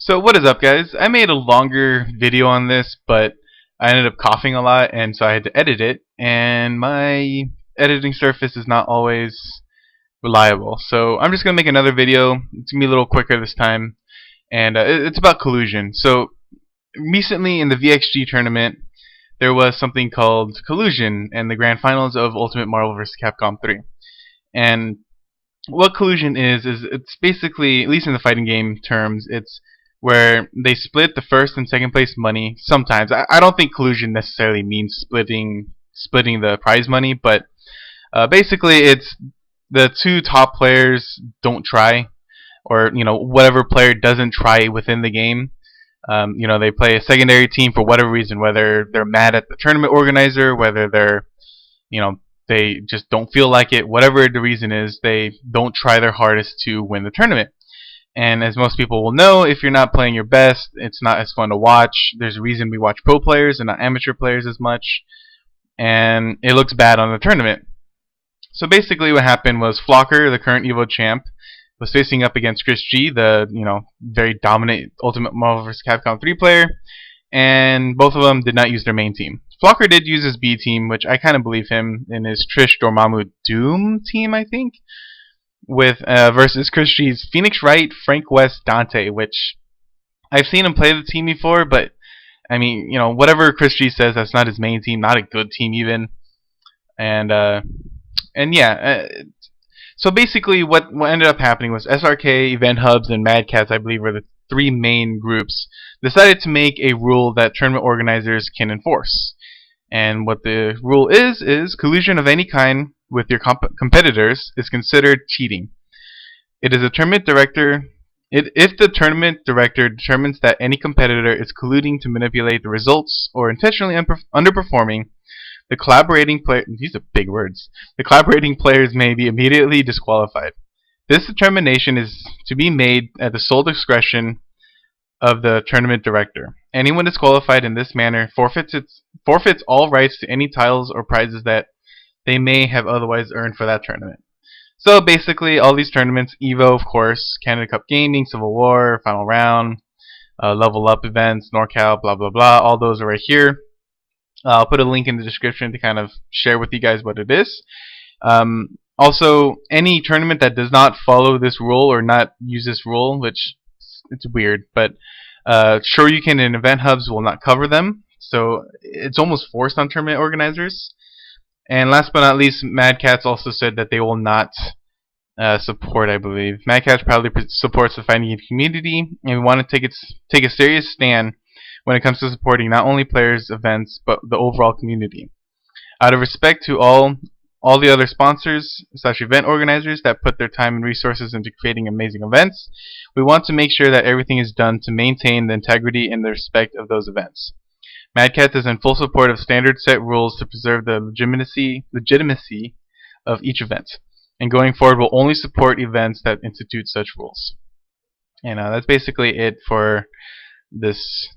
So what is up, guys? I made a longer video on this, but I ended up coughing a lot, and so I had to edit it, and my editing surface is not always reliable. So I'm just going to make another video. It's going to be a little quicker this time, and it's about collusion. So recently in the VXG tournament, there was something called collusion and the grand finals of Ultimate Marvel vs. Capcom 3. And what collusion is it's basically, at least in the fighting game terms, it's where they split the first and second place money. Sometimes I don't think collusion necessarily means splitting the prize money, but basically it's the two top players don't try, or whatever player doesn't try within the game. They play a secondary team for whatever reason, whether they're mad at the tournament organizer, whether they're they just don't feel like it, whatever the reason is, they don't try their hardest to win the tournament. And as most people will know, if you're not playing your best, it's not as fun to watch. There's a reason we watch pro players and not amateur players as much, and it looks bad on the tournament. So basically what happened was Flocker, the current Evo champ, was facing up against Chris G, the very dominant Ultimate Marvel vs. Capcom 3 player, and both of them did not use their main team. Flocker did use his B team, which I kind of believe him, in his Trish Dormammu Doom team, I think, with versus Chris G's Phoenix Wright, Frank West, Dante, which I've seen him play the team before, but I mean, whatever Chris G says, that's not his main team, not a good team even, and yeah. So basically, what ended up happening was SRK, Event Hubs, and Mad Cats, I believe, were the three main groups, decided to make a rule that tournament organizers can enforce. And what the rule is collusion of any kind with your competitors is considered cheating. It is a tournament director. If the tournament director determines that any competitor is colluding to manipulate the results or intentionally underperforming, the collaborating player, these are big words, the collaborating players may be immediately disqualified. This determination is to be made at the sole discretion of the tournament director. Anyone disqualified in this manner forfeits all rights to any titles or prizes that they may have otherwise earned for that tournament. So basically, all these tournaments, Evo, of course, Canada Cup Gaming, Civil War, Final Round, Level Up events, NorCal, blah blah blah, all those are right here. I'll put a link in the description to kind of share with you guys what it is. Also, any tournament that does not follow this rule or not use this rule, which it's weird, but Shoryuken and Event Hubs will not cover them, so it's almost forced on tournament organizers. And last but not least, Mad Cats also said that they will not support, I believe. Mad Cats proudly supports the fighting game community, and we want to take a serious stand when it comes to supporting not only players' events, but the overall community. Out of respect to all the other sponsors / event organizers that put their time and resources into creating amazing events, we want to make sure that everything is done to maintain the integrity and the respect of those events. Mad Cats is in full support of standard set rules to preserve the legitimacy of each event, and going forward will only support events that institute such rules. And that's basically it for this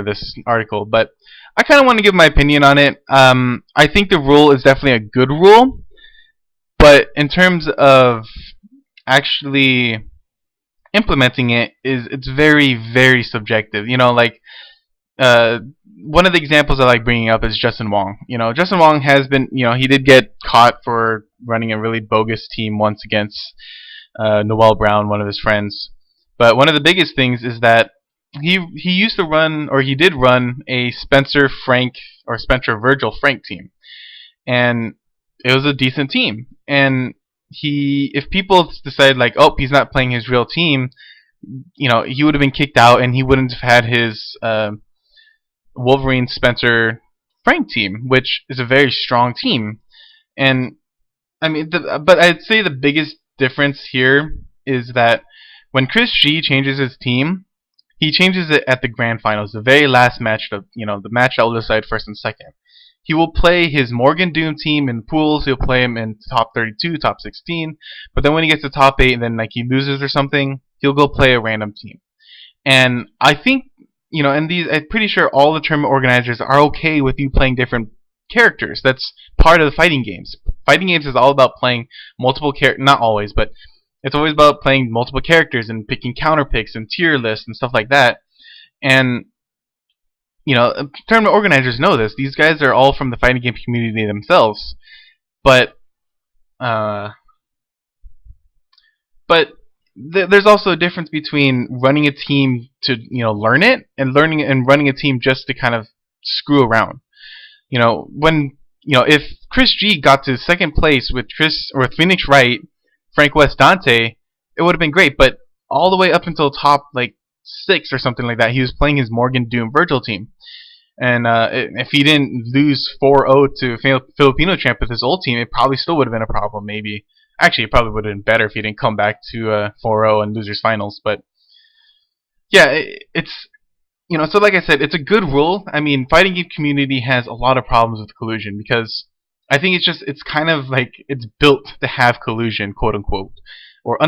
this article, but I kind of want to give my opinion on it. I think the rule is definitely a good rule, but in terms of actually implementing it, it's very, very subjective. Like one of the examples I like bringing up is Justin Wong. Justin Wong has been, he did get caught for running a really bogus team once against Noel Brown, one of his friends. But one of the biggest things is that he used to run, or he did run, a Spencer Virgil Frank team, and it was a decent team. And if people decided like, oh, he's not playing his real team, he would have been kicked out, and he wouldn't have had his Wolverine Spencer Frank team, which is a very strong team. And I mean, but I'd say the biggest difference here is that when Chris G changes his team, he changes it at the grand finals, the very last match, the match that will decide first and second. He will play his Morgan Doom team in pools. He'll play him in top 32, top 16. But then when he gets to top 8, and then like he loses or something, he'll go play a random team. And I think, and I'm pretty sure all the tournament organizers are okay with you playing different characters. That's part of the fighting games. Fighting games is all about playing multiple characters. Not always, but It's always about playing multiple characters and picking counter picks and tier lists and stuff like that. And tournament organizers know this. These guys are all from the fighting game community themselves. But uh, but there's also a difference between running a team to learn it, and running a team just to kind of screw around. When if Chris G got to second place with Phoenix Wright, Frank West, Dante, it would have been great. But all the way up until top like 6 or something like that, he was playing his Morgan Doom Virgil team. And if he didn't lose 4-0 to Filipino champ with his old team, it probably still would have been a problem. Maybe actually, it probably would have been better if he didn't come back to 4-0 and losers finals. But yeah, it's so like I said, it's a good rule. I mean, fighting game community has a lot of problems with collusion because I think it's kind of like it's built to have collusion, quote unquote. Or I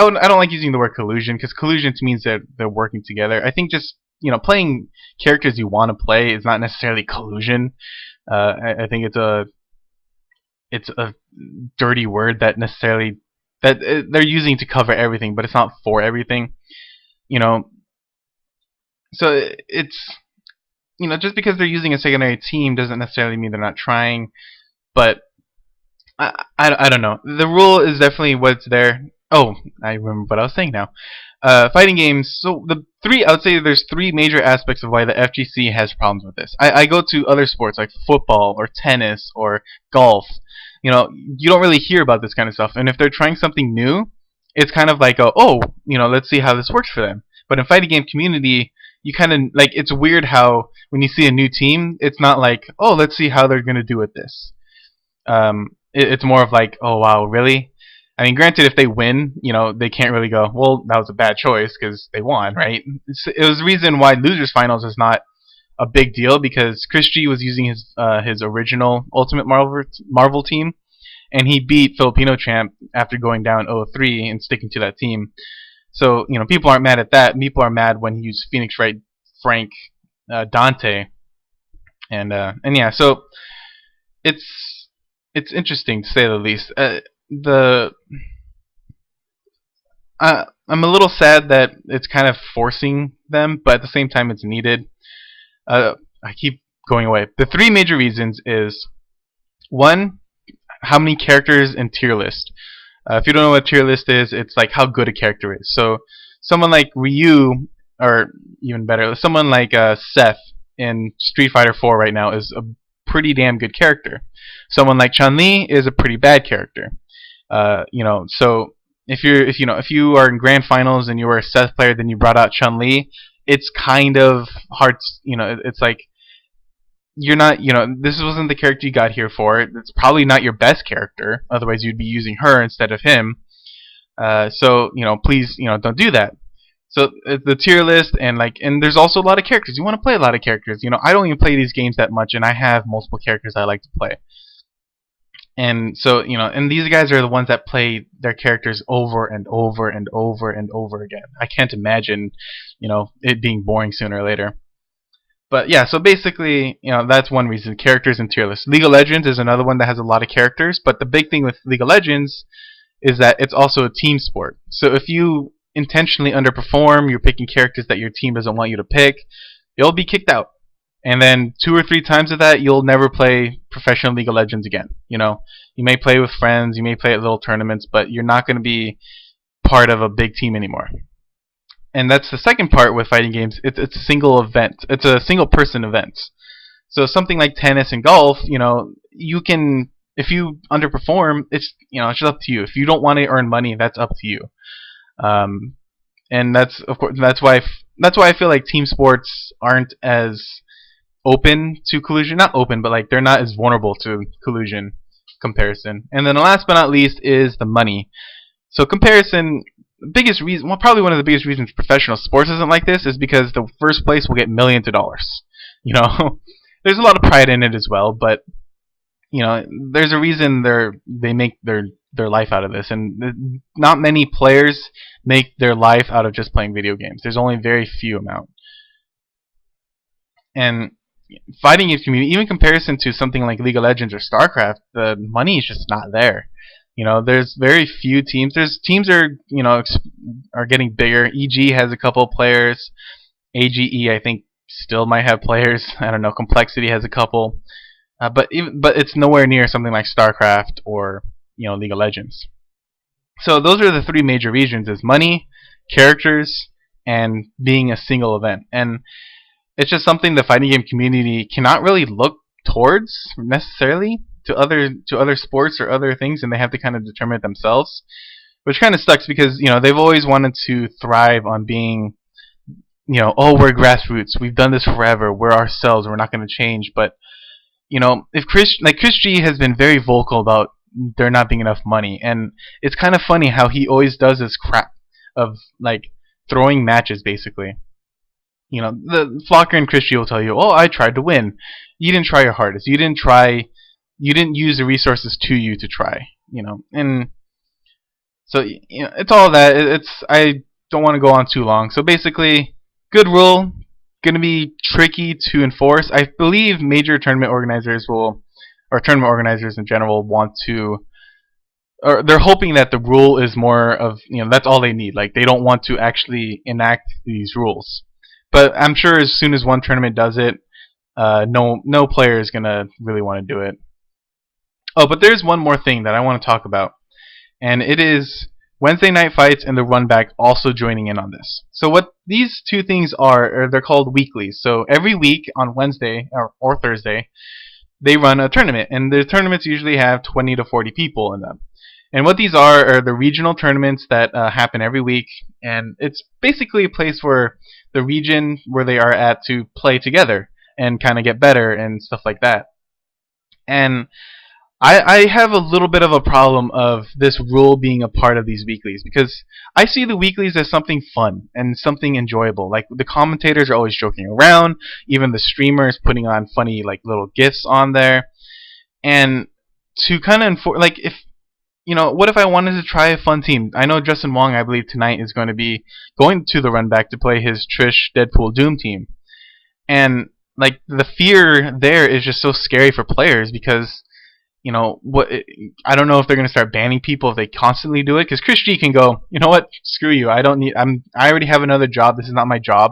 don't like using the word collusion because collusion means that they're working together. I think just playing characters you want to play is not necessarily collusion. I think it's a dirty word that they're using to cover everything, but it's not for everything. You know, so it's just because they're using a secondary team doesn't necessarily mean they're not trying. But I don't know. The rule is definitely what's there. Oh, I remember what I was saying now. Fighting games. So I would say there's 3 major aspects of why the FGC has problems with this. I go to other sports like football or tennis or golf. You don't really hear about this kind of stuff. And if they're trying something new, it's kind of like, let's see how this works for them. But in fighting game community, you kind of like, it's weird how when you see a new team, it's not like, oh, let's see how they're gonna do with this. It's more of like, oh wow, really? I mean, granted, if they win, they can't really go, well, that was a bad choice because they won, right? It was the reason why losers finals is not a big deal because Chris G was using his original Ultimate Marvel team, and he beat Filipino champ after going down 0-3 and sticking to that team. So people aren't mad at that. People are mad when he used Phoenix Wright, Frank, Dante, and yeah. So it's interesting to say the least. I'm a little sad that it's kind of forcing them, but at the same time it's needed. I keep going away. The 3 major reasons is 1, how many characters in tier list. If you don't know what tier list is, it's like how good a character is. So someone like Ryu, or even better, someone like Seth in Street Fighter 4 right now is a pretty damn good character. Someone like Chun-Li is a pretty bad character. So if you are in grand finals and you were a Seth player, then you brought out Chun-Li, it's kind of hard. It's like you're not. This wasn't the character you got here for. It's probably not your best character. Otherwise, you'd be using her instead of him. So please, don't do that. So the tier list and there's also a lot of characters. You want to play a lot of characters. I don't even play these games that much, and I have multiple characters I like to play. And so and these guys are the ones that play their characters over and over and over and over again. I can't imagine, it being boring sooner or later. But yeah, so basically, that's one reason. Characters and tier lists. League of Legends is another one that has a lot of characters. But the big thing with League of Legends is that it's also a team sport. So if you intentionally underperform, you're picking characters that your team doesn't want you to pick, you'll be kicked out. And then 2 or 3 times of that, you'll never play professional League of Legends again. You may play with friends, you may play at little tournaments, but you're not going to be part of a big team anymore. And that's the second part with fighting games. It's a single event. It's a single person event. So something like tennis and golf, you can, if you underperform, it's just up to you. If you don't want to earn money, that's up to you. And that's why I feel like team sports aren't as open to collusion. Not open, but they're not as vulnerable to collusion comparison. And then the last but not least is the money. So comparison, biggest reason, probably one of the biggest reasons professional sports isn't like this is because the first place will get millions of dollars. There's a lot of pride in it as well, but there's a reason they make their life out of this, and not many players make their life out of just playing video games. There's only very few amount. And fighting game community, even in comparison to something like League of Legends or StarCraft, the money is just not there. There's very few teams. There's teams are getting bigger. EG has a couple of players. AGE I think still might have players. I don't know. Complexity has a couple. But it's nowhere near something like StarCraft or League of Legends. So those are the three major regions: is money, characters, and being a single event. And it's just something the fighting game community cannot really look towards necessarily to other sports or other things, and they have to kind of determine it themselves, which kind of sucks because they've always wanted to thrive on being oh, we're grassroots, we've done this forever, we're ourselves, we're not going to change. But if Chris G has been very vocal about there not being enough money, and it's kind of funny how he always does this crap of throwing matches basically. The Flocker and Chris G will tell you, oh, I tried to win. You didn't try your hardest. You didn't use the resources to you to try. And so it's all that. I don't want to go on too long. So basically, good rule, gonna be tricky to enforce. I believe major tournament organizers or tournament organizers in general want to, or they're hoping that the rule is more of that's all they need. Like, they don't want to actually enact these rules. But I'm sure as soon as one tournament does it, no player is gonna really want to do it. Oh, but there's one more thing that I want to talk about, and it is Wednesday night fights and the run back also joining in on this. So what these two things are they're called weeklies. So every week on Wednesday or Thursday, they run a tournament, and the tournaments usually have 20 to 40 people in them. And what these are the regional tournaments that happen every week, and it's basically a place where the region where they are at to play together and kind of get better and stuff like that. And I have a little bit of a problem of this rule being a part of these weeklies, because I see the weeklies as something fun and something enjoyable. Like, the commentators are always joking around, even the streamers putting on funny little gifs on there. And to kind of enforce, if what if I wanted to try a fun team? I know Justin Wong, I believe tonight, is going to be going to the run back to play his Trish Deadpool Doom team. And the fear there is just so scary for players, because I don't know if they're going to start banning people if they constantly do it, because Chris G can go, you know what, screw you, I already have another job, this is not my job,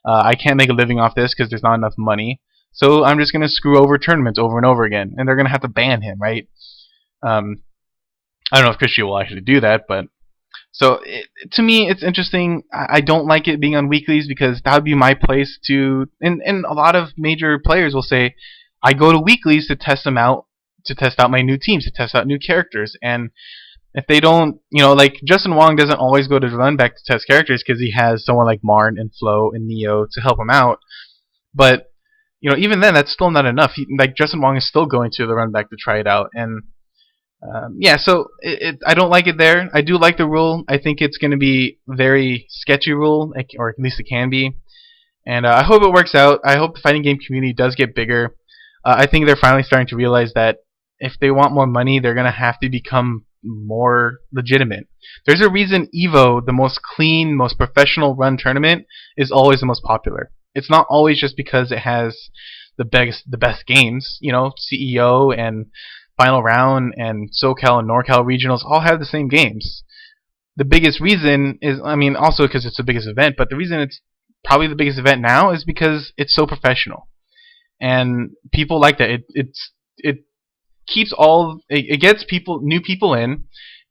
I can't make a living off this because there's not enough money, so I'm just going to screw over tournaments over and over again, and they're going to have to ban him, right? I don't know if Chris G will actually do that, but so to me it's interesting. I don't like it being on weeklies, because that would be my place to, and a lot of major players will say, I go to weeklies to test them out, to test out my new teams, to test out new characters. And if they don't, Justin Wong doesn't always go to the run back to test characters because he has someone like Marn and Flo and Neo to help him out. But even then, that's still not enough. Justin Wong is still going to the run back to try it out. And yeah, so I don't like it there. I do like the rule. I think it's going to be a very sketchy rule, or at least it can be. And I hope it works out. I hope the fighting game community does get bigger. I think they're finally starting to realize that if they want more money, they're going to have to become more legitimate. There's a reason EVO, the most clean, most professional run tournament, is always the most popular. It's not always just because it has the best games. CEO and Final Round and SoCal and NorCal regionals all have the same games. The biggest reason is, also because it's the biggest event, but the reason it's probably the biggest event now is because it's so professional. And people like that. It keeps it gets new people in,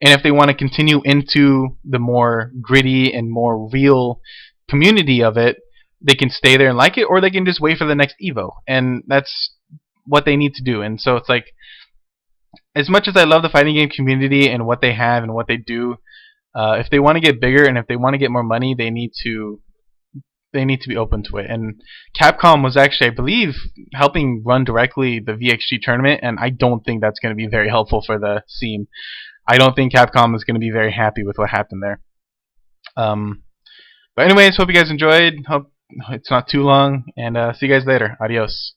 and if they want to continue into the more gritty and more real community of it, they can stay there and like it, or they can just wait for the next Evo, and that's what they need to do. And so it's as much as I love the fighting game community and what they have and what they do, if they want to get bigger and if they want to get more money, they need to be open to it. And Capcom was actually, I believe, helping run directly the VXG tournament, and I don't think that's going to be very helpful for the scene. I don't think Capcom is going to be very happy with what happened there. But anyways, hope you guys enjoyed. Hope it's not too long, and see you guys later. Adios.